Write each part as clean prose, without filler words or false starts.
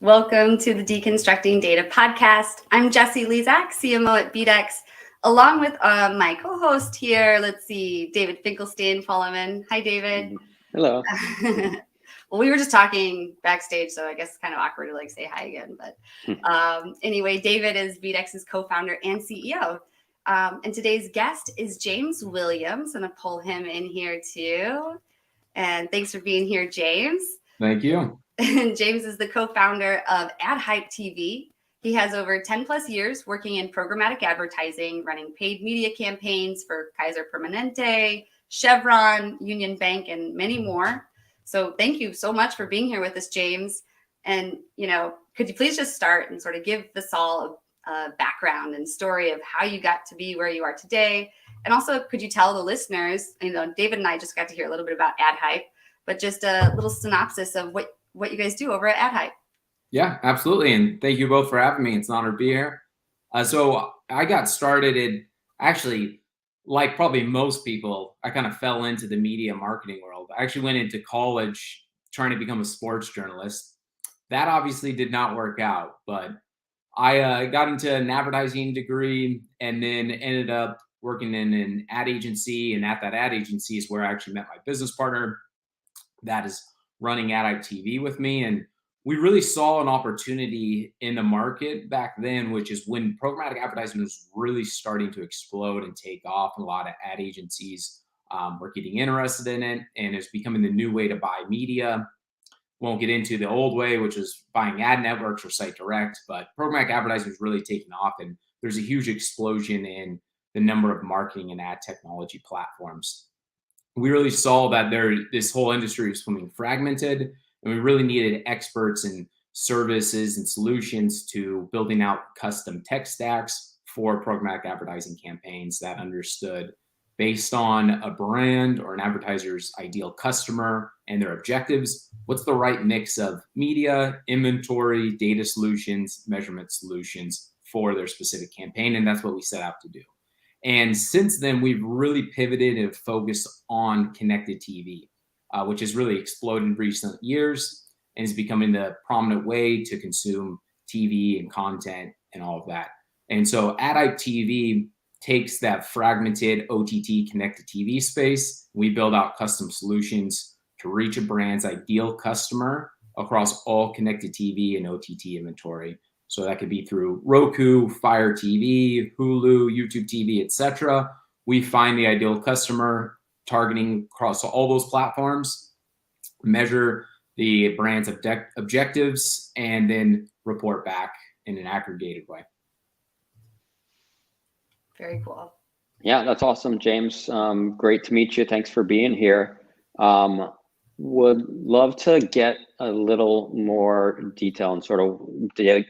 Welcome to the Deconstructing Data podcast. I'm Jessie Lezak, CMO at BDEX, along with my co-host here. Let's see, David Finkelstein-Folleman. Hi, David. Hello. Well, we were just talking backstage, so I guess it's kind of awkward to say hi again. But anyway, David is BDEX's co-founder and CEO. And today's guest is James Williams. I'm going to pull him in here too. And thanks for being here, James. Thank you. And James is the co-founder of AdHype TV. He has over 10 plus years working in programmatic advertising, running paid media campaigns for Kaiser Permanente, Chevron, Union Bank, and many more. So thank you so much for being here with us, James. And, could you please just start and sort of give us all a background and story of how you got to be where you are today? And also, could you tell the listeners, David and I just got to hear a little bit about AdHype, but just a little synopsis of what you guys do over at AdHype. Yeah, absolutely. And thank you both for having me. It's an honor to be here. So I got started like probably most people, I kind of fell into the media marketing world. I actually went into college trying to become a sports journalist. That obviously did not work out, but I got into an advertising degree and then ended up working in an ad agency. And at that ad agency is where I actually met my business partner that is running AdHype TV with me. And we really saw an opportunity in the market back then, which is when programmatic advertising was really starting to explode and take off. A lot of ad agencies were getting interested in it, and it's becoming the new way to buy media. Won't get into the old way, which is buying ad networks or site direct, but programmatic advertising is really taking off, and there's a huge explosion in the number of marketing and ad technology platforms. We really saw that this whole industry was becoming fragmented, and we really needed experts and services and solutions to building out custom tech stacks for programmatic advertising campaigns that understood, based on a brand or an advertiser's ideal customer and their objectives, what's the right mix of media, inventory, data solutions, measurement solutions for their specific campaign. And that's what we set out to do. And since then, we've really pivoted and focused on connected TV, which has really exploded in recent years and is becoming the prominent way to consume TV and content and all of that. And so AdHype TV takes that fragmented OTT connected TV space. We build out custom solutions to reach a brand's ideal customer across all connected TV and OTT inventory. So that could be through Roku, Fire TV, Hulu, YouTube TV, etc. We find the ideal customer, targeting across all those platforms, measure the brand's objectives, and then report back in an aggregated way. Very cool. Yeah, that's awesome, James. Great to meet you. Thanks for being here. Would love to get a little more detail and sort of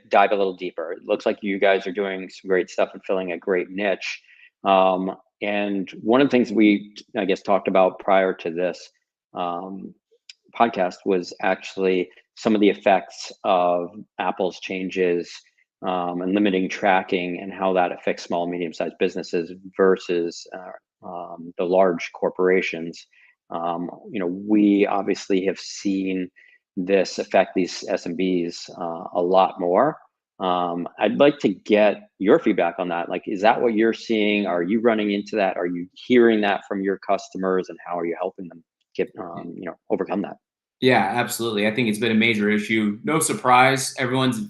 dive a little deeper. It looks like you guys are doing some great stuff and filling a great niche. And one of the things we, talked about prior to this podcast was actually some of the effects of Apple's changes and limiting tracking and how that affects small and medium-sized businesses versus the large corporations. We obviously have seen this affect these SMBs a lot more. I'd like to get your feedback on that. Is that what you're seeing? Are you running into that? Are you hearing that from your customers, and how are you helping them get, overcome that? Yeah, absolutely. I think it's been a major issue. No surprise. Everyone's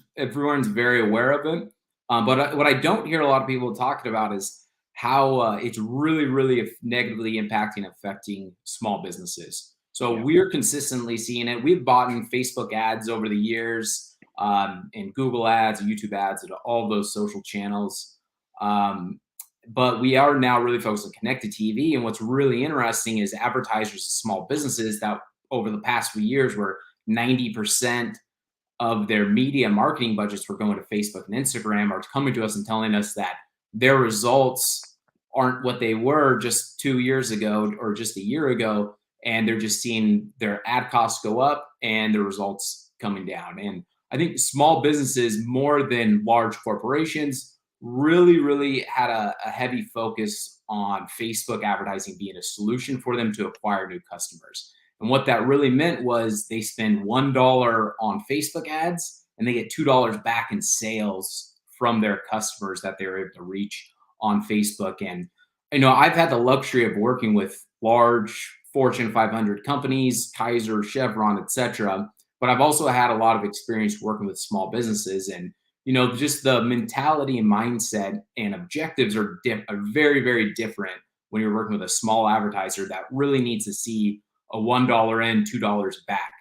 very aware of it. But what I don't hear a lot of people talking about is how it's really, really negatively impacting and affecting small businesses. So we're consistently seeing it. We've bought in Facebook ads over the years, and Google ads, YouTube ads, and all those social channels. But we are now really focused on connected TV. And what's really interesting is advertisers and small businesses that over the past few years where 90% of their media marketing budgets were going to Facebook and Instagram are coming to us and telling us that their results aren't what they were just 2 years ago or just a year ago. And they're just seeing their ad costs go up and the results coming down. And I think small businesses, more than large corporations, really, really had a heavy focus on Facebook advertising being a solution for them to acquire new customers. And what that really meant was they spend $1 on Facebook ads and they get $2 back in sales from their customers that they're able to reach on Facebook. And I've had the luxury of working with large Fortune 500 companies, Kaiser, Chevron, etc. But I've also had a lot of experience working with small businesses, and just the mentality and mindset and objectives are very, very different when you're working with a small advertiser that really needs to see a $1 in, $2 back.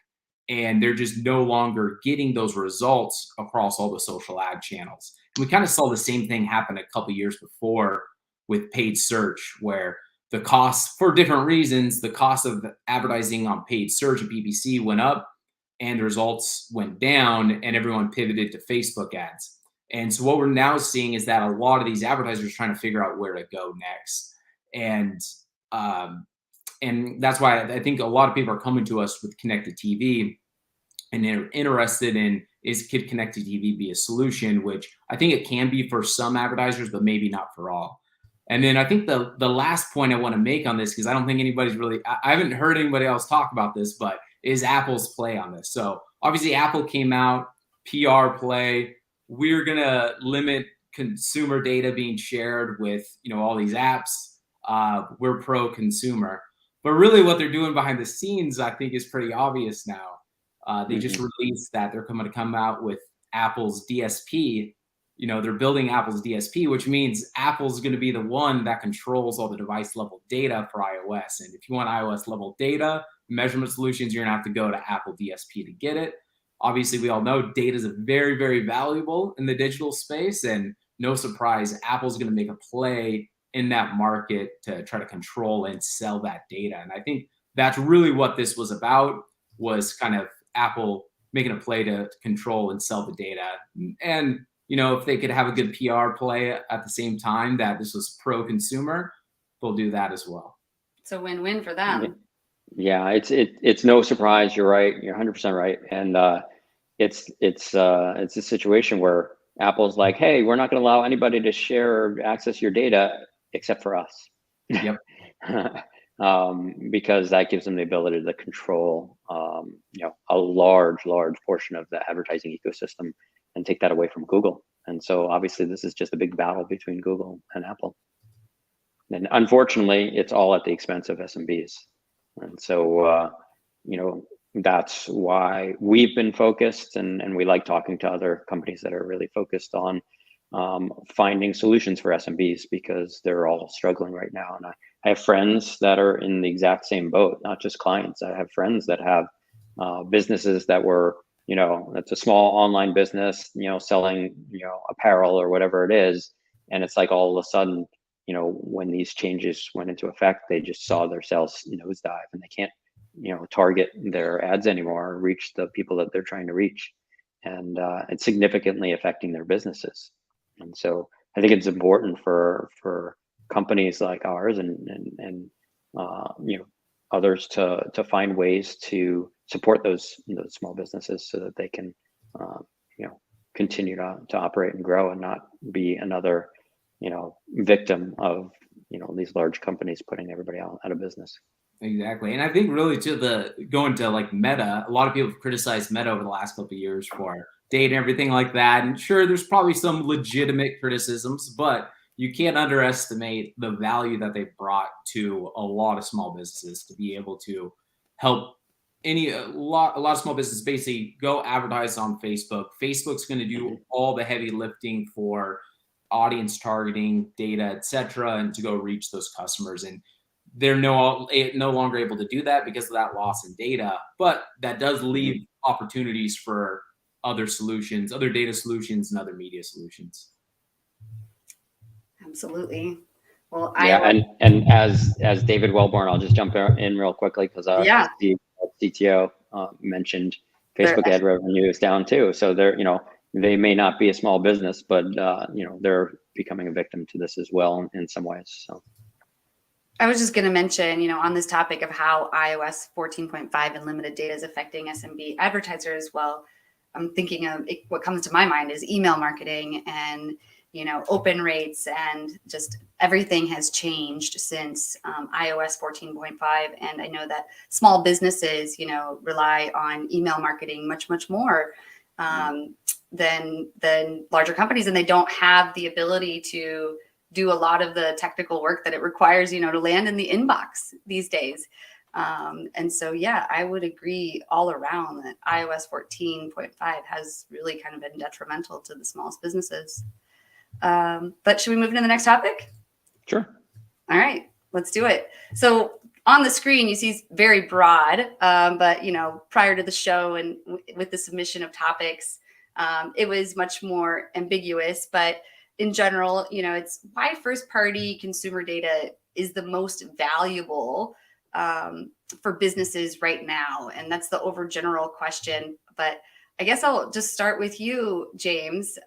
And they're just no longer getting those results across all the social ad channels. And we kind of saw the same thing happen a couple years before with paid search, where the cost, for different reasons, the cost of advertising on paid search and PPC went up and the results went down, and everyone pivoted to Facebook ads. And so what we're now seeing is that a lot of these advertisers are trying to figure out where to go next. And that's why I think a lot of people are coming to us with connected TV, and they're interested in, could connected TV be a solution, which I think it can be for some advertisers, but maybe not for all. And then I think the last point I want to make on this, because I don't think anybody's really, I haven't heard anybody else talk about this, but is Apple's play on this. So obviously Apple came out, PR play, we're going to limit consumer data being shared with, all these apps. We're pro-consumer. But really what they're doing behind the scenes, I think, is pretty obvious now. They just released that they're going to come out with Apple's DSP. They're building Apple's DSP, which means Apple's going to be the one that controls all the device level data for iOS. And if you want iOS level data, measurement solutions, you're going to have to go to Apple DSP to get it. Obviously, we all know data is very, very valuable in the digital space. And no surprise, Apple's going to make a play in that market to try to control and sell that data. And I think that's really what this was about, was kind of Apple making a play to control and sell the data. And if they could have a good PR play at the same time that this was pro-consumer, they'll do that as well. It's a win-win for them. Yeah, it's no surprise. You're right. You're 100% right. And it's a situation where Apple's like, hey, we're not going to allow anybody to share or access your data except for us. Yep. Because that gives them the ability to control, a large portion of the advertising ecosystem and take that away from Google. And so obviously this is just a big battle between Google and Apple. And unfortunately, it's all at the expense of SMBs. And so, that's why we've been focused, and we like talking to other companies that are really focused on finding solutions for SMBs, because they're all struggling right now. And I have friends that are in the exact same boat, not just clients. I have friends that have businesses that were, it's a small online business, selling, apparel or whatever it is. And it's like all of a sudden, when these changes went into effect, they just saw their sales nosedive, and they can't, target their ads anymore, or reach the people that they're trying to reach. And it's significantly affecting their businesses. And so I think it's important for companies like ours and others to find ways to support those small businesses so that they can continue to operate and grow and not be another victim of these large companies putting everybody out of business. Exactly. And I think really going to like Meta, a lot of people have criticized Meta over the last couple of years for data and everything like that. And sure, there's probably some legitimate criticisms, but you can't underestimate the value that they've brought to a lot of small businesses to be able to help a lot of small businesses basically go advertise on Facebook. Facebook's going to do all the heavy lifting for audience targeting, data, etc., and to go reach those customers. And they're no longer able to do that because of that loss in data. But that does leave opportunities for other solutions, other data solutions, and other media solutions. Absolutely. Well, and as David Wellborn, I'll just jump in real quickly, because the CTO mentioned Facebook ad revenue is down too. So they may not be a small business, but they're becoming a victim to this as well in some ways. So I was just going to mention, on this topic of how iOS 14.5 and limited data is affecting SMB advertisers. Well, I'm thinking of what comes to my mind is email marketing and open rates, and just everything has changed since iOS 14.5. And I know that small businesses, rely on email marketing much more. than larger companies, and they don't have the ability to do a lot of the technical work that it requires, to land in the inbox these days. And so, yeah, I would agree all around that iOS 14.5 has really kind of been detrimental to the smallest businesses. But should we move into the next topic? Sure. All right, let's do it. So on the screen, you see very broad, but prior to the show and with the submission of topics, it was much more ambiguous. But in general, it's why first-party consumer data is the most valuable for businesses right now, and that's the overgeneral question. But I guess I'll just start with you, James.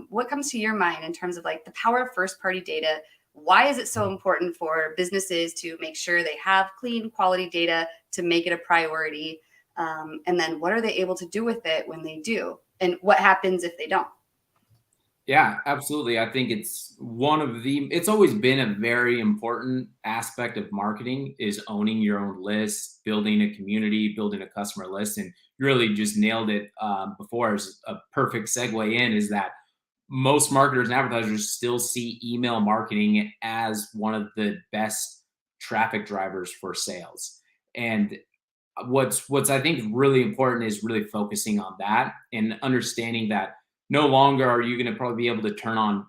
What comes to your mind in terms of like the power of first-party data? Why is it so important for businesses to make sure they have clean, quality data to make it a priority? And then what are they able to do with it when they do? And what happens if they don't? Yeah, absolutely. I think it's it's always been a very important aspect of marketing is owning your own list, building a community, building a customer list. And you really just nailed it before as a perfect segue in is that most marketers and advertisers still see email marketing as one of the best traffic drivers for sales. And what's I think really important is really focusing on that and understanding that no longer are you going to probably be able to turn on,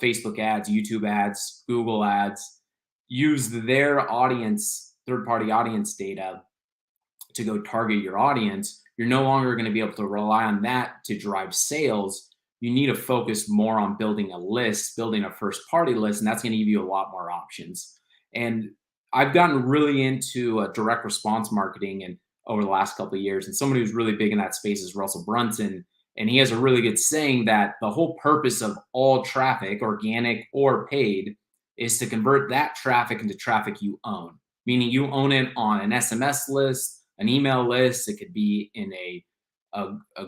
Facebook ads, YouTube ads, Google ads, use their audience, third-party audience data to go target your audience. You're no longer going to be able to rely on that to drive sales. You need to focus more on building a list, building a first-party list, and that's going to give you a lot more options. And I've gotten really into direct response marketing and over the last couple of years, and somebody who's really big in that space is Russell Brunson. And he has a really good saying that the whole purpose of all traffic, organic or paid, is to convert that traffic into traffic you own, meaning you own it on an SMS list, an email list. It could be in a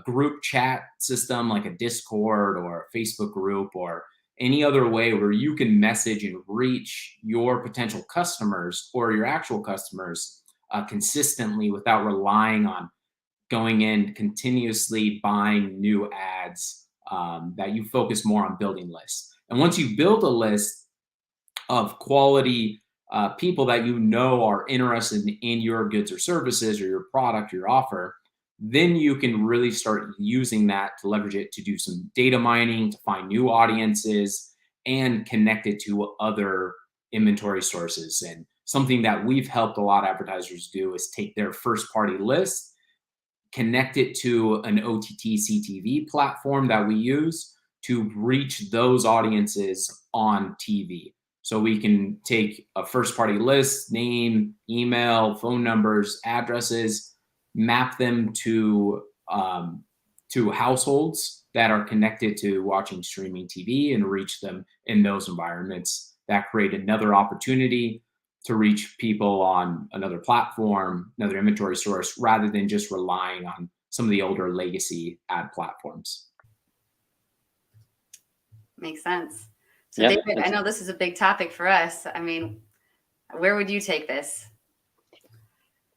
group chat system like a Discord or a Facebook group or any other way where you can message and reach your potential customers or your actual customers consistently without relying on going in continuously buying new ads, that you focus more on building lists. And once you build a list of quality people that are interested in your goods or services or your product, your offer, then you can really start using that to leverage it to do some data mining, to find new audiences and connect it to other inventory sources. And something that we've helped a lot of advertisers do is take their first party list, connect it to an OTT CTV platform that we use to reach those audiences on TV. So we can take a first party list, name, email, phone numbers, addresses, map them to households that are connected to watching streaming TV and reach them in those environments. That create another opportunity to reach people on another platform, another inventory source, rather than just relying on some of the older legacy ad platforms. Makes sense. So Yeah, David, I know this is a big topic for us. I mean, where would you take this?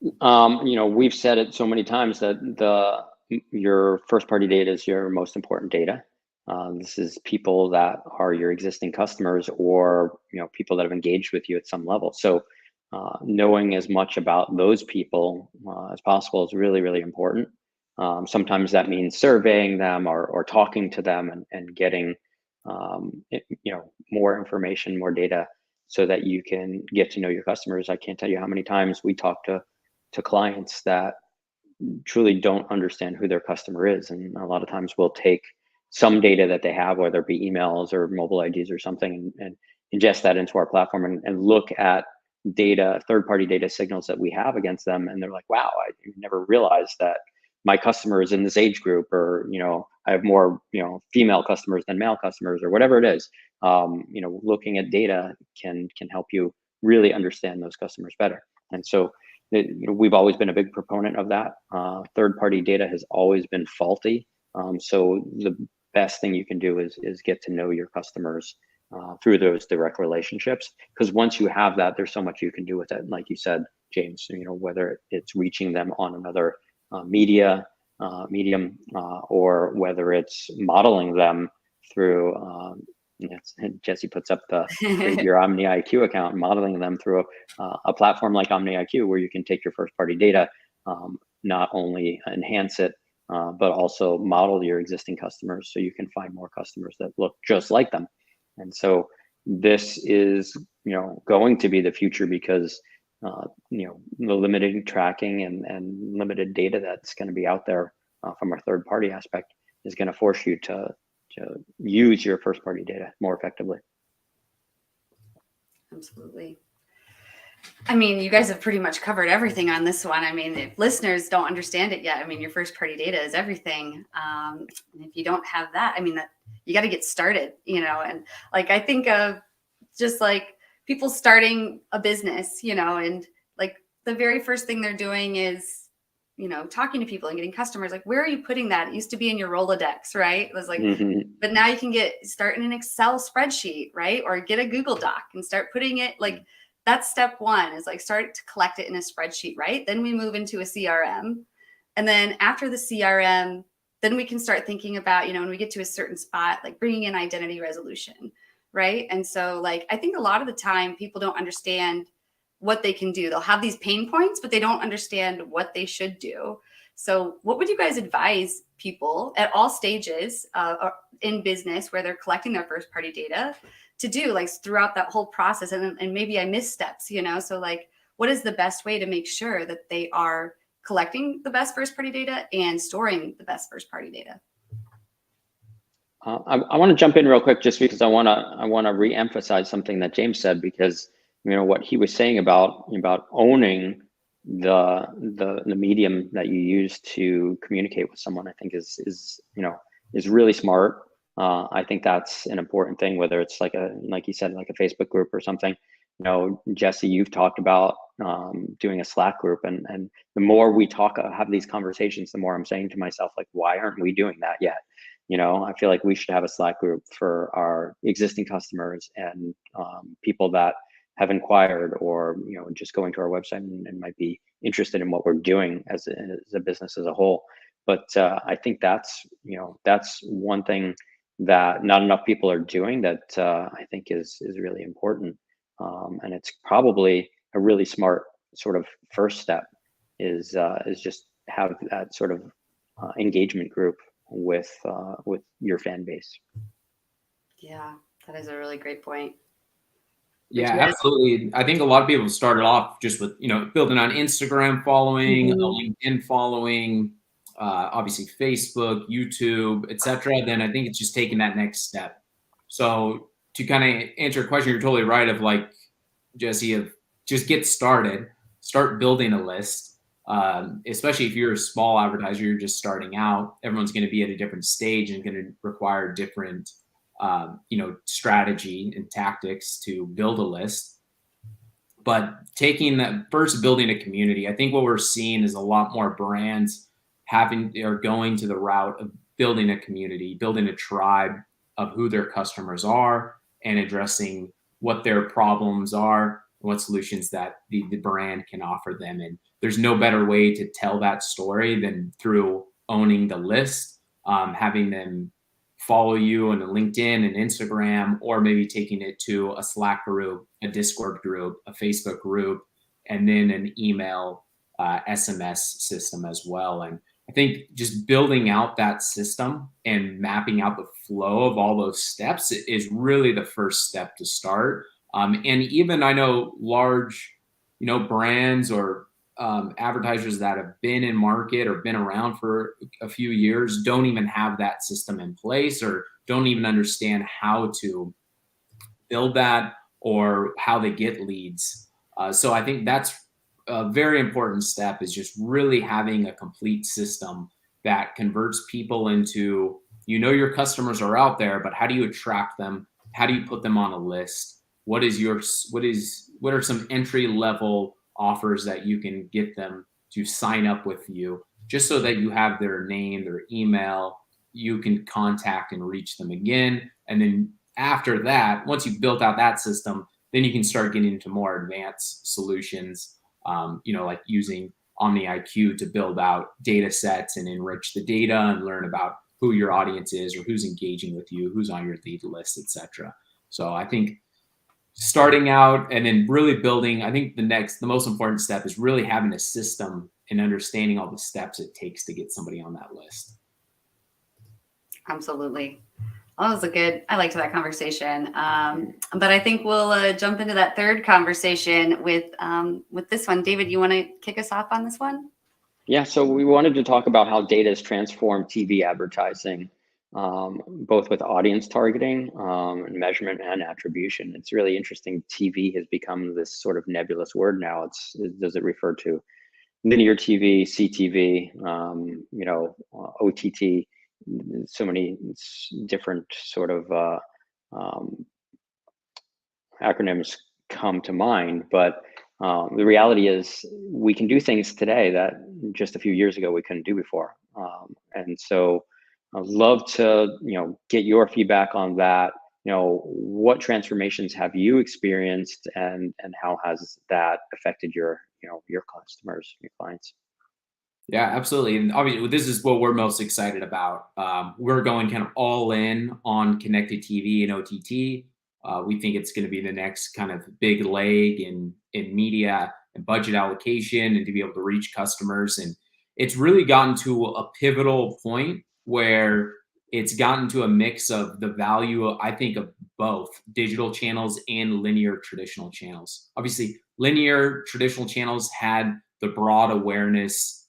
We've said it so many times that your first party data is your most important data. This is people that are your existing customers or people that have engaged with you at some level. So knowing as much about those people as possible is really, really important. Sometimes that means surveying them or talking to them and getting more information, more data, so that you can get to know your customers. I can't tell you how many times we talk to clients that truly don't understand who their customer is, and a lot of times we'll take some data that they have, whether it be emails or mobile IDs or something, and ingest that into our platform and look at data, third-party data signals that we have against them, and they're like, wow, I never realized that my customer is in this age group, or I have more female customers than male customers, or whatever it is. Looking at data can help you really understand those customers better. And so we've always been a big proponent of that. Third-party data has always been faulty. So the best thing you can do is get to know your customers through those direct relationships, because once you have that, there's so much you can do with it. And like you said, James, whether it's reaching them on another media, medium, or whether it's modeling them through, Jesse puts up the create your Omni IQ account, modeling them through a platform like Omni IQ, where you can take your first party data, not only enhance it, but also model your existing customers so you can find more customers that look just like them. And so this is, going to be the future, because the limited tracking and limited data that's going to be out there from our third party aspect is going to force you to use your first party data more effectively. Absolutely. I mean, you guys have pretty much covered everything on this one. I mean, if listeners don't understand it yet, I mean, your first party data is everything. And if you don't have that, I mean, that you got to get started, and like, I think of just like people starting a business, and like the very first thing they're doing is, talking to people and getting customers. Like, where are you putting that? It used to be in your Rolodex, right? It was like, but now you can start in an Excel spreadsheet, right? Or get a Google Doc and start putting it, like, that's step one, is like start to collect it in a spreadsheet, right? Then we move into a CRM. And then after the CRM, then we can start thinking about, when we get to a certain spot, like bringing in identity resolution, right? And so like, I think a lot of the time people don't understand what they can do. They'll have these pain points, but they don't understand what they should do. So what would you guys advise people at all stages in business where they're collecting their first party data to do, like throughout that whole process? And maybe I missed steps, so like, what is the best way to make sure that they are collecting the best first party data and storing the best first party data? I want to jump in real quick, just because I want to re-emphasize something that James said, because what he was saying about owning the medium that you use to communicate with someone, I think is really smart. I think that's an important thing, whether it's like you said, like a Facebook group or something. Jesse, you've talked about doing a Slack group, and the more we have these conversations, the more I'm saying to myself, like, why aren't we doing that yet? I feel like we should have a Slack group for our existing customers and people that have inquired, or just going to our website and might be interested in what we're doing as a business as a whole. But I think that's one thing that not enough people are doing that I think is really important, and it's probably a really smart sort of first step is just have that sort of engagement group with your fan base. Yeah, that is a really great point. Yeah, absolutely. I think a lot of people started off just with, building on Instagram following, a LinkedIn following, obviously Facebook, YouTube, etc. Then I think it's just taking that next step. So to kind of answer your question, you're totally right, of like, Jesse, of just get started, start building a list. Especially if you're a small advertiser, you're just starting out, everyone's going to be at a different stage and going to require different strategy and tactics to build a list. But taking that first, building a community, I think what we're seeing is a lot more brands going to the route of building a community, building a tribe of who their customers are, and addressing what their problems are, what solutions that the brand can offer them. And there's no better way to tell that story than through owning the list, having them follow you on LinkedIn and Instagram, or maybe taking it to a Slack group, a Discord group, a Facebook group, and then an email SMS system as well. And I think just building out that system and mapping out the flow of all those steps is really the first step to start. And even I know large, brands or advertisers that have been in market or been around for a few years don't even have that system in place, or don't even understand how to build that or how they get leads. So I think that's a very important step, is just really having a complete system that converts people into, your customers are out there, but how do you attract them? How do you put them on a list? What are some entry level offers that you can get them to sign up with you, just so that you have their name, their email, you can contact and reach them again. And then after that, once you've built out that system, then you can start getting into more advanced solutions, like using Omni IQ to build out data sets and enrich the data and learn about who your audience is or who's engaging with you, who's on your lead list, etc. So I think starting out and then really building, I think the most important step is really having a system and understanding all the steps it takes to get somebody on that list. Absolutely. Well, that was I liked that conversation. But I think we'll jump into that third conversation with this one. David, you want to kick us off on this one? Yeah, so we wanted to talk about how data has transformed TV advertising, both with audience targeting and measurement and attribution. It's really interesting. TV has become this sort of nebulous word now. Does it refer to linear TV, CTV, OTT? So many different sort of acronyms come to mind, but the reality is we can do things today that just a few years ago we couldn't do before. And so I'd love to, get your feedback on that. What transformations have you experienced, and how has that affected your customers, your clients? Yeah, absolutely. And obviously, this is what we're most excited about. We're going kind of all in on connected TV and OTT. We think it's going to be the next kind of big leg in media and budget allocation, and to be able to reach customers. And it's really gotten to a pivotal point where it's gotten to a mix of the value, I think, of both digital channels and linear traditional channels. Obviously, linear traditional channels had the broad awareness,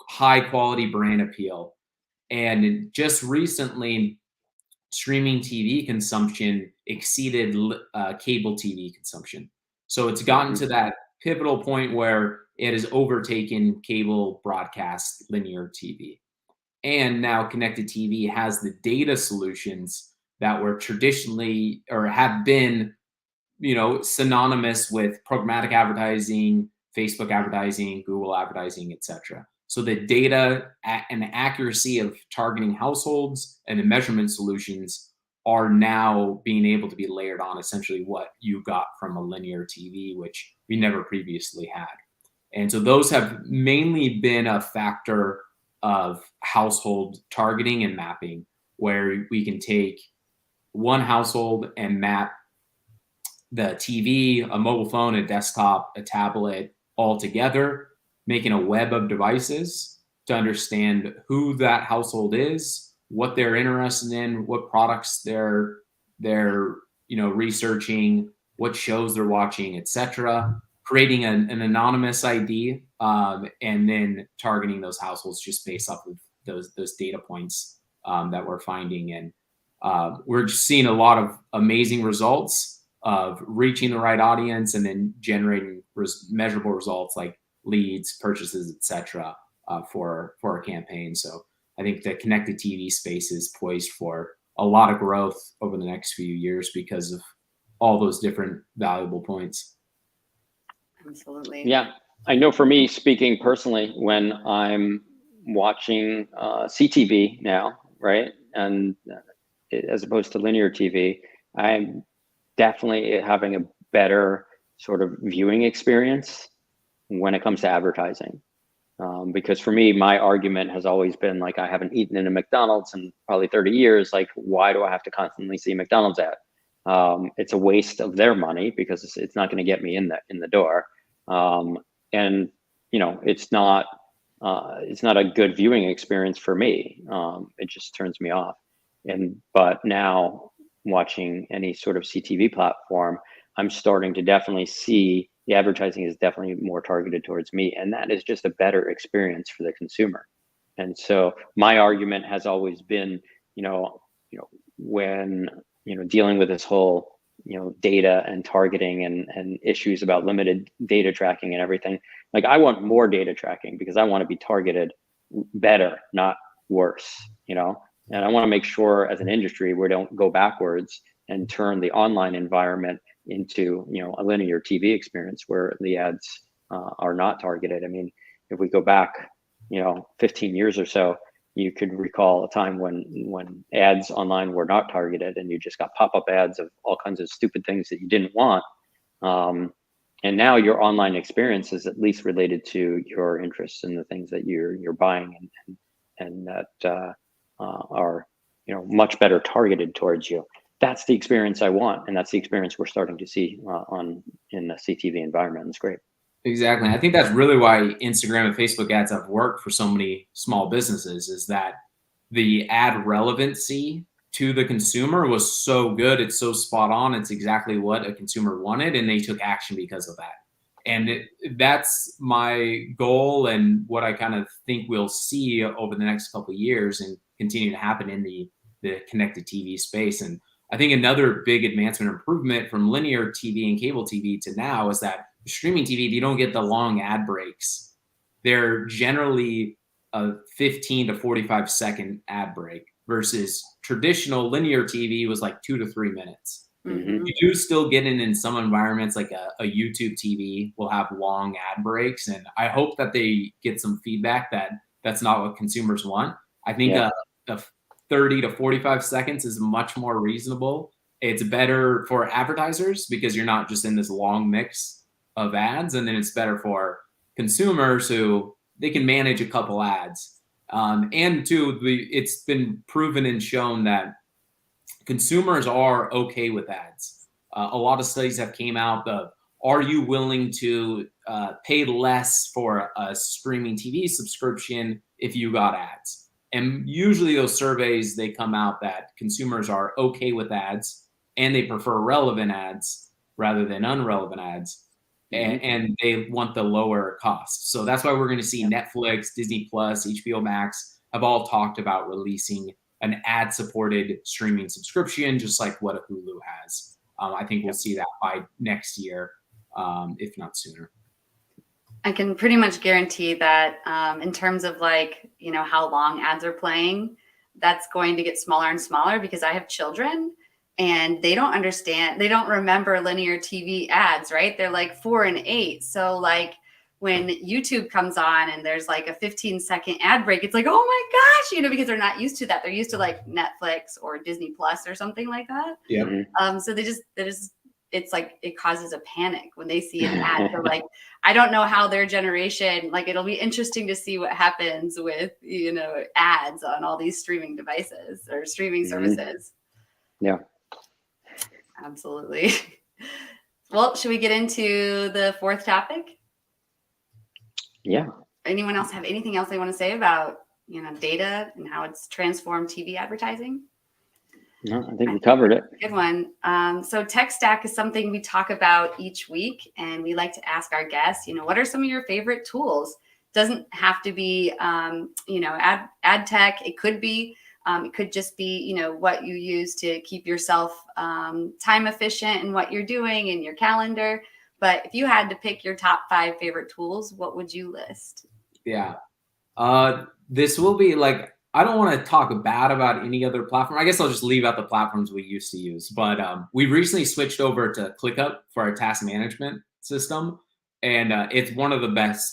high quality brand appeal. And just recently, streaming TV consumption exceeded cable TV consumption. So it's gotten to that pivotal point where it has overtaken cable broadcast linear TV. And now connected TV has the data solutions that were traditionally or have been, synonymous with programmatic advertising, Facebook advertising, Google advertising, etc. So the data and the accuracy of targeting households and the measurement solutions are now being able to be layered on essentially what you got from a linear TV, which we never previously had. And so those have mainly been a factor of household targeting and mapping, where we can take one household and map the TV, a mobile phone, a desktop, a tablet all together, making a web of devices to understand who that household is, what they're interested in, what products they're researching, what shows they're watching, etc. Creating an anonymous ID, and then targeting those households just based off of those data points that we're finding. And we're just seeing a lot of amazing results of reaching the right audience and then generating measurable results like leads, purchases, etc. For our campaign. So I think the connected TV space is poised for a lot of growth over the next few years because of all those different valuable points. Absolutely. Yeah, I know for me, speaking personally, when I'm watching CTV now, right, and as opposed to linear TV, I'm definitely having a better sort of viewing experience when it comes to advertising. Because for me, my argument has always been like, I haven't eaten in a McDonald's in probably 30 years. Like, why do I have to constantly see McDonald's ad? It's a waste of their money because it's not going to get me in the door. And it's not a good viewing experience for me. It just turns me off. But now watching any sort of CTV platform, I'm starting to definitely see the advertising is definitely more targeted towards me, and that is just a better experience for the consumer. And so my argument has always been, when dealing with this whole data and targeting and issues about limited data tracking and everything, like I want more data tracking because I want to be targeted better, not worse, and I want to make sure as an industry we don't go backwards and turn the online environment into a linear TV experience where the ads are not targeted. I mean, if we go back 15 years or so, you could recall a time when ads online were not targeted and you just got pop-up ads of all kinds of stupid things that you didn't want. And now your online experience is at least related to your interests and the things that you're buying, and that are, you know, much better targeted towards you. That's the experience I want, and that's the experience we're starting to see in the CTV environment. It's great. Exactly. I think that's really why Instagram and Facebook ads have worked for so many small businesses, is that the ad relevancy to the consumer was so good. It's so spot on. It's exactly what a consumer wanted, and they took action because of that. And that's my goal, and what I kind of think we'll see over the next couple of years and continue to happen in the connected TV space. And I think another big advancement or improvement from linear TV and cable TV to now is that streaming TV, you don't get the long ad breaks. They're generally a 15 to 45 second ad break, versus traditional linear TV was like 2 to 3 minutes. Mm-hmm. You do still get in some environments, like a YouTube TV will have long ad breaks. And I hope that they get some feedback that that's not what consumers want. I think a 30 to 45 seconds is much more reasonable. It's better for advertisers because you're not just in this long mix of ads. And then it's better for consumers who they can manage a couple ads. And two, it's been proven and shown that consumers are okay with ads. A lot of studies have came out of, are you willing to pay less for a streaming TV subscription if you got ads? And usually those surveys, they come out that consumers are okay with ads, and they prefer relevant ads rather than unrelevant ads. And they want the lower cost. So that's why we're going to see Netflix, Disney Plus, HBO Max have all talked about releasing an ad-supported streaming subscription, just like what a Hulu has. I think we'll see that by next year, if not sooner. I can pretty much guarantee that in terms of, like, you know, how long ads are playing, that's going to get smaller and smaller, because I have children and they don't understand, they don't remember linear TV ads, right? They're like 4 and 8. So like when YouTube comes on and there's like a 15-second ad break, it's like, oh my gosh, you know, because they're not used to that. They're used to like Netflix or Disney Plus or something like that. Yeah. So they just, it's like, it causes a panic when they see an ad. They're like, I don't know how their generation, like, it'll be interesting to see what happens with, you know, ads on all these streaming devices or streaming services. Yeah. Absolutely. Well, should we get into the fourth topic? Yeah. Anyone else have anything else they want to say about, you know, data and how it's transformed TV advertising? No, I think we covered it. Good one. So tech stack is something we talk about each week, and we like to ask our guests, you know, what are some of your favorite tools? Doesn't have to be, you know, ad tech. It could be, it could just be, you know, what you use to keep yourself time efficient in what you're doing in your calendar. But if you had to pick your top 5 favorite tools, what would you list? Yeah. This will be like, I don't want to talk bad about any other platform. I guess I'll just leave out the platforms we used to use. But we recently switched over to ClickUp for our task management system, and it's one of the best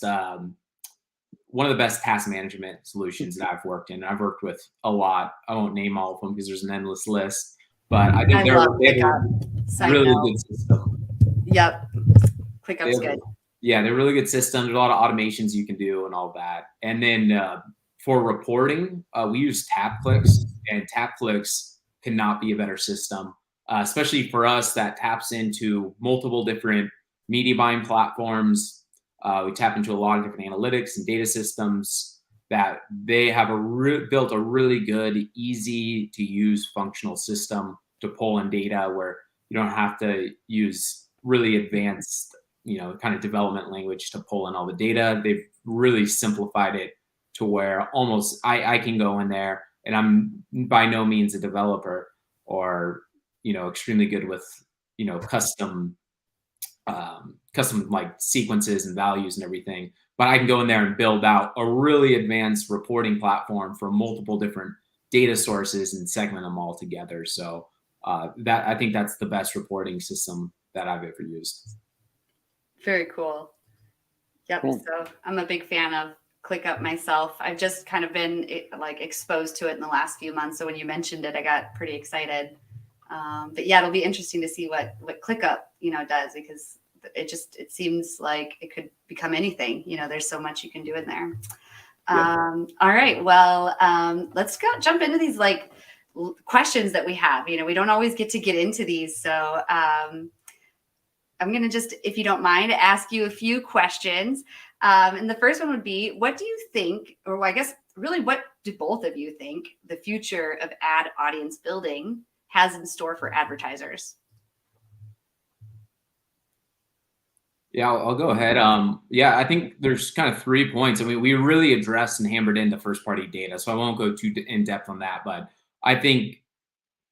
task management solutions that I've worked in. I've worked with a lot. I won't name all of them because there's an endless list. But I think they have a really good system. Yep, ClickUp's good. Yeah, they're really good systems. There's a lot of automations you can do and all that. And then for reporting, we use TapClicks, and TapClicks cannot be a better system, especially for us that taps into multiple different media buying platforms. We tap into a lot of different analytics and data systems that they have built a really good, easy to use functional system to pull in data where you don't have to use really advanced, you know, kind of development language to pull in all the data. They've really simplified it to where almost I can go in there, and I'm by no means a developer or, you know, extremely good with, you know, custom like sequences and values and everything, but I can go in there and build out a really advanced reporting platform for multiple different data sources and segment them all together. So that, I think that's the best reporting system that I've ever used. Very cool. Yep. Cool. So I'm a big fan of ClickUp myself. I've just kind of been like exposed to it in the last few months. So when you mentioned it, I got pretty excited. But yeah, it'll be interesting to see what ClickUp, you know, does, because it seems like it could become anything. There's so much you can do in there. Yeah. All right. Well, let's jump into these questions that we have. We don't always get to get into these. So I'm going to just, if you don't mind, ask you a few questions. And the first one would be, what do you think, or I guess really, what do both of you think the future of ad audience building has in store for advertisers? Yeah, I'll go ahead. Yeah, I think there's kind of 3 points. I mean, we really addressed and hammered into first-party data, so I won't go too in depth on that. But I think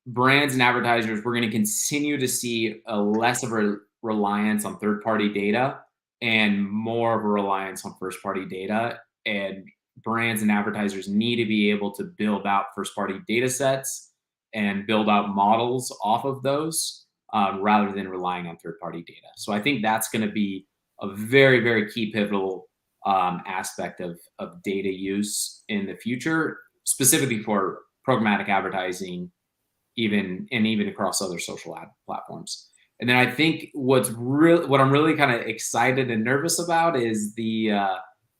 brands and advertisers, we're going to continue to see a less of a reliance on third-party data and more of a reliance on first-party data. And brands and advertisers need to be able to build out first-party data sets and build out models off of those. Rather than relying on third-party data. So I think that's going to be a very, very key pivotal aspect of data use in the future, specifically for programmatic advertising, even across other social ad platforms. And then I think what I'm really kind of excited and nervous about is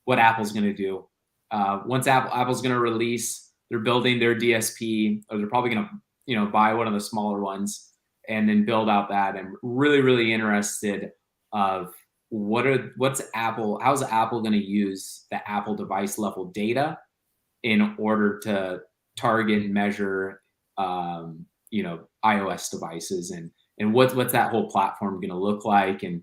what Apple's going to do. Once Apple's going to release, they're building their DSP, or they're probably going to buy one of the smaller ones and then build out that. I'm really, really interested of how's Apple going to use the Apple device level data in order to target and measure, iOS devices, and what's that whole platform going to look like, and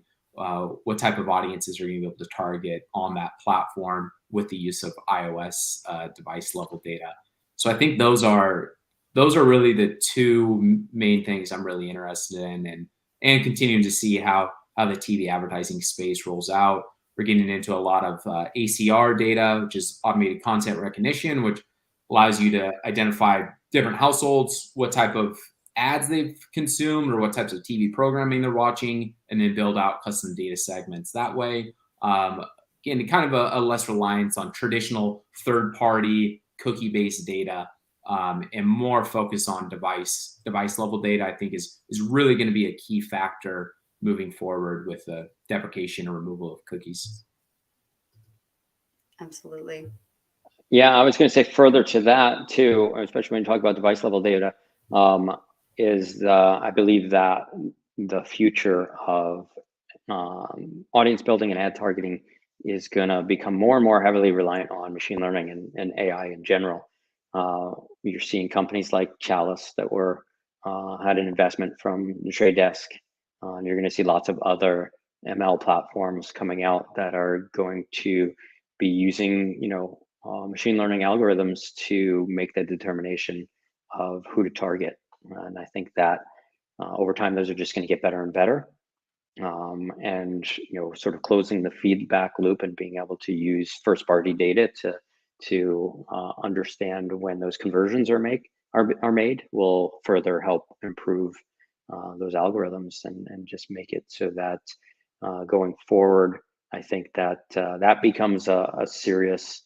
what type of audiences are you going to be able to target on that platform with the use of iOS device level data. So I think those are really the two main things I'm really interested in, and continuing to see how the TV advertising space rolls out. We're getting into a lot of ACR data, which is automated content recognition, which allows you to identify different households, what type of ads they've consumed or what types of TV programming they're watching, and then build out custom data segments that way. Again, kind of a less reliance on traditional third-party cookie-based data. And more focus on device level data, I think is really going to be a key factor moving forward with the deprecation or removal of cookies. Absolutely. Yeah, I was going to say further to that too, especially when you talk about device level data, I believe that the future of audience building and ad targeting is going to become more and more heavily reliant on machine learning and AI in general. You're seeing companies like Chalice that had an investment from the Trade Desk. And you're going to see lots of other ML platforms coming out that are going to be using, machine learning algorithms to make the determination of who to target. And I think that over time, those are just going to get better and better. And sort of closing the feedback loop and being able to use first-party data to understand when those conversions are made will further help improve those algorithms and just make it so that going forward, I think that that becomes a serious,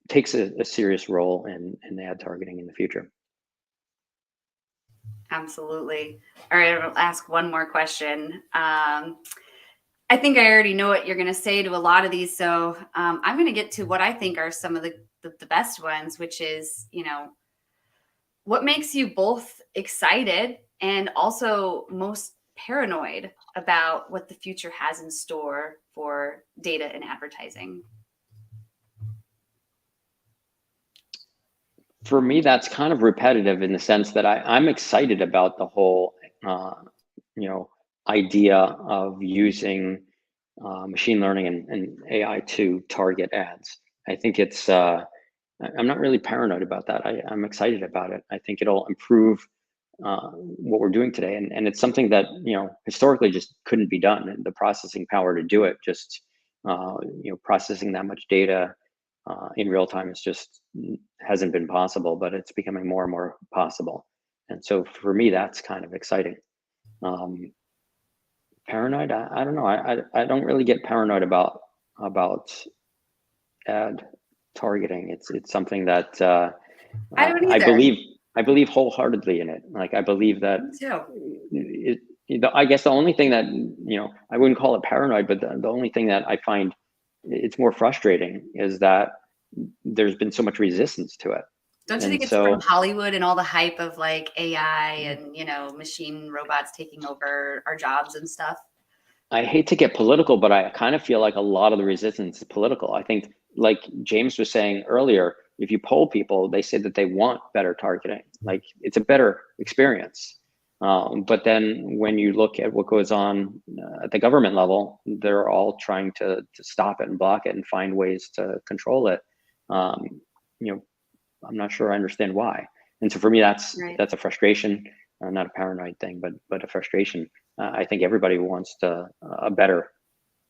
takes a serious role in ad targeting in the future. Absolutely. All right, I'll ask one more question. I think I already know what you're going to say to a lot of these, so I'm going to get to what I think are some of the best ones, which is, what makes you both excited and also most paranoid about what the future has in store for data and advertising? For me, that's kind of repetitive in the sense that I'm excited about the whole, idea of using machine learning and AI to target ads. I think I'm not really paranoid about that. I'm excited about it. I think it'll improve what we're doing today. And it's something that, historically just couldn't be done. And the processing power to do it, just, processing that much data in real time is just hasn't been possible, but it's becoming more and more possible. And so for me, that's kind of exciting. Paranoid, I don't know. I don't really get paranoid about ad targeting. It's something that I don't either. I believe wholeheartedly in it. Like I believe that Me too. I guess the only thing that, I wouldn't call it paranoid, but the only thing that I find it's more frustrating is that there's been so much resistance to it. Don't you And think it's so, from Hollywood and all the hype of like AI and, machine robots taking over our jobs and stuff? I hate to get political, but I kind of feel like a lot of the resistance is political. I think, like James was saying earlier, if you poll people, they say that they want better targeting. Like, it's a better experience. But then when you look at what goes on at the government level, they're all trying to stop it and block it and find ways to control it. I'm not sure I understand why. And so for me, that's a frustration, not a paranoid thing, but a frustration. I think everybody wants a better,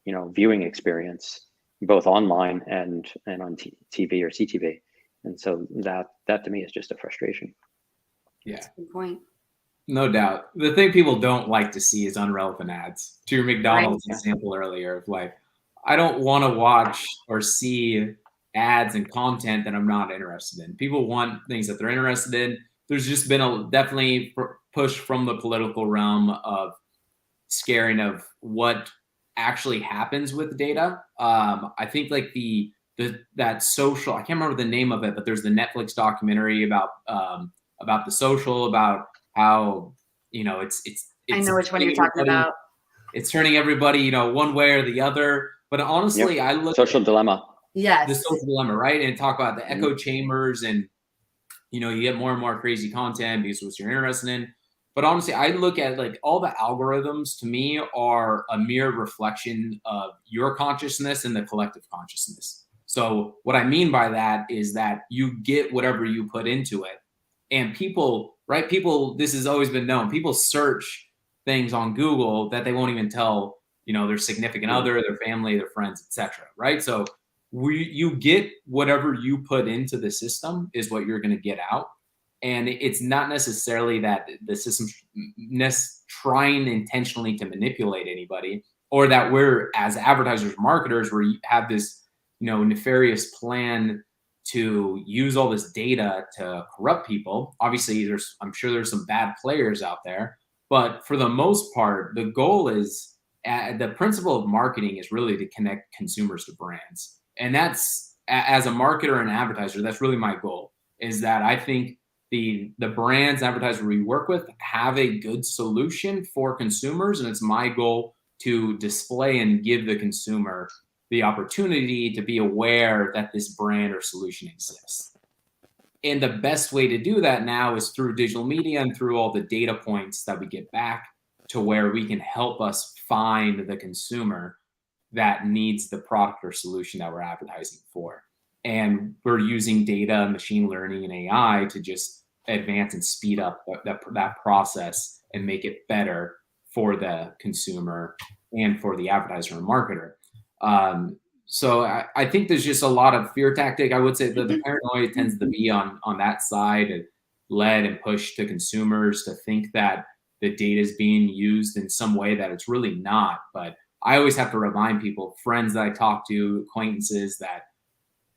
viewing experience, both online and on TV or CTV. And so that to me is just a frustration. Yeah. That's a good point. No doubt. The thing people don't like to see is unrelevant ads. To your McDonald's example earlier of like, I don't want to watch or see ads and content that I'm not interested in. People want things that they're interested in. There's just been a definitely push from the political realm of scaring of what actually happens with data. I think like that social, I can't remember the name of it, but there's the Netflix documentary about the social, about how, it's I know which one you're talking about. It's turning everybody, one way or the other. But honestly, I look social dilemma. Yes. The social dilemma, right? And talk about the echo chambers, and you get more and more crazy content because of what you're interested in. But honestly, I look at like all the algorithms to me are a mere reflection of your consciousness and the collective consciousness. So what I mean by that is that you get whatever you put into it. And people, right? People, this has always been known. People search things on Google that they won't even tell, their significant other, their family, their friends, etc. Right? So you get whatever you put into the system is what you're going to get out. And it's not necessarily that the system's trying intentionally to manipulate anybody, or that we're, as advertisers, marketers, we have this, nefarious plan to use all this data to corrupt people. Obviously, I'm sure there's some bad players out there, but for the most part, the goal is, the principle of marketing is really to connect consumers to brands. And that's, as a marketer and advertiser, that's really my goal, is that I think the brands, advertisers we work with have a good solution for consumers. And it's my goal to display and give the consumer the opportunity to be aware that this brand or solution exists. And the best way to do that now is through digital media and through all the data points that we get back, to where we can help us find the consumer that needs the product or solution that we're advertising for. And we're using data, machine learning, and AI to just advance and speed up that process and make it better for the consumer and for the advertiser and marketer. So I think there's just a lot of fear tactic. I would say that the paranoia tends to be on that side, and led and pushed to consumers to think that the data is being used in some way that it's really not. But I always have to remind people, friends that I talk to, acquaintances, that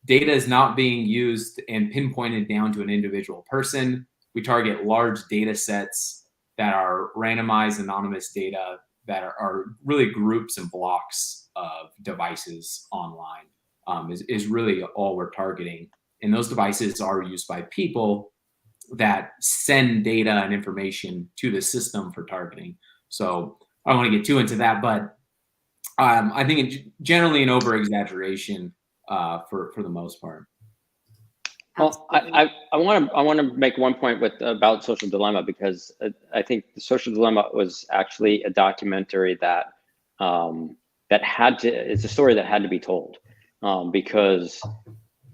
data is not being used and pinpointed down to an individual person. We target large data sets that are randomized, anonymous data that are really groups and blocks of devices online, is really all we're targeting. And those devices are used by people that send data and information to the system for targeting. So I don't want to get too into that, but I think it's generally an over-exaggeration for the most part. Well, I want to make one point about Social Dilemma, because I think the Social Dilemma was actually a documentary that it's a story that had to be told, because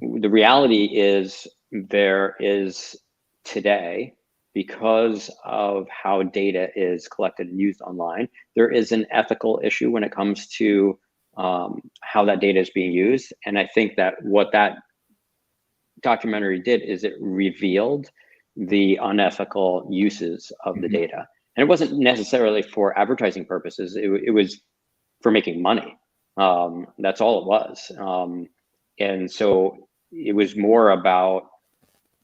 the reality is there is today, because of how data is collected and used online, there is an ethical issue when it comes to how that data is being used. And I think that what that documentary did is it revealed the unethical uses of the data. And it wasn't necessarily for advertising purposes. It was for making money. That's all it was. And so it was more about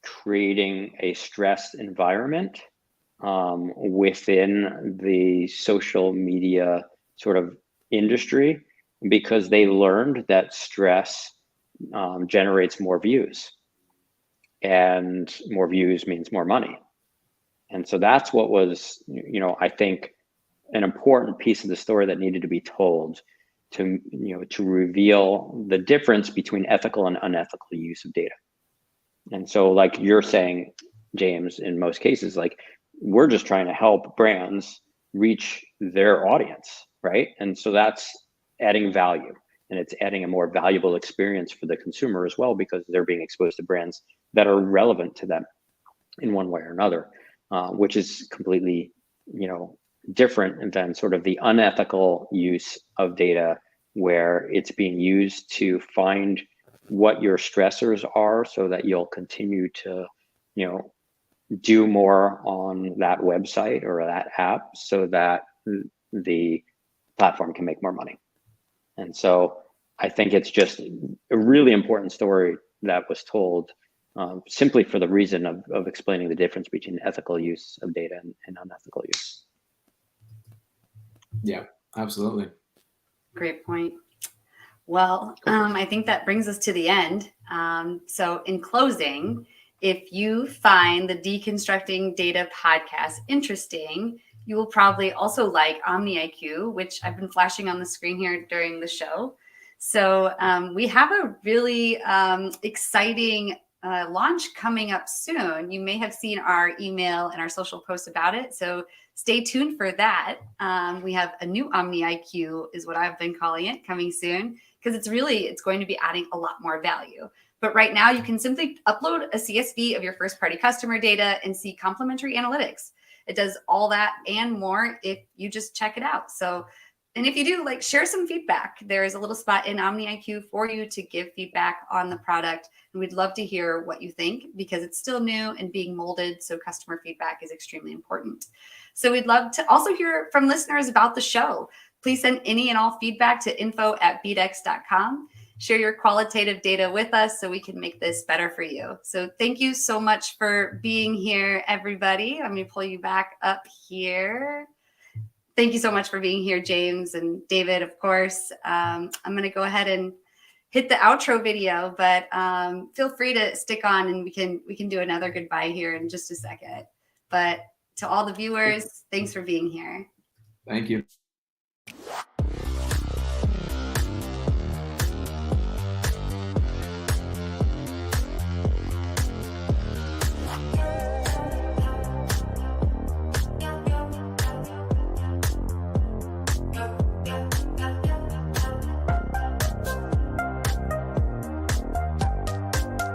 creating a stressed environment within the social media sort of industry, because they learned that stress generates more views, and more views means more money. And so that's what was, I think, an important piece of the story that needed to be told to, to reveal the difference between ethical and unethical use of data. And so, like you're saying, James, in most cases, like, we're just trying to help brands reach their audience, right? And so that's adding value, and it's adding a more valuable experience for the consumer as well, because they're being exposed to brands that are relevant to them in one way or another, which is completely, different than sort of the unethical use of data, where it's being used to find what your stressors are so that you'll continue to, do more on that website or that app so that the platform can make more money. And so I think it's just a really important story that was told, simply for the reason of explaining the difference between ethical use of data and unethical use. Yeah, absolutely. Great point. Well, I think that brings us to the end. So in closing, if you find the Deconstructing Data podcast interesting, you will probably also like Omni IQ, which I've been flashing on the screen here during the show. So we have a really exciting launch coming up soon. You may have seen our email and our social posts about it. So stay tuned for that. We have a new Omni IQ, is what I've been calling it, coming soon, because it's going to be adding a lot more value. But right now, you can simply upload a CSV of your first-party customer data and see complementary analytics. It does all that and more if you just check it out. So, and if you do, like, share some feedback. There is a little spot in Omni IQ for you to give feedback on the product. And we'd love to hear what you think, because it's still new and being molded. So customer feedback is extremely important. So we'd love to also hear from listeners about the show. Please send any and all feedback to info@bdex.com. Share your qualitative data with us so we can make this better for you. So thank you so much for being here, everybody. I'm going to pull you back up here. Thank you so much for being here, James and David, of course. I'm going to go ahead and hit the outro video, but feel free to stick on, and we can do another goodbye here in just a second. But to all the viewers, thanks for being here. Thank you.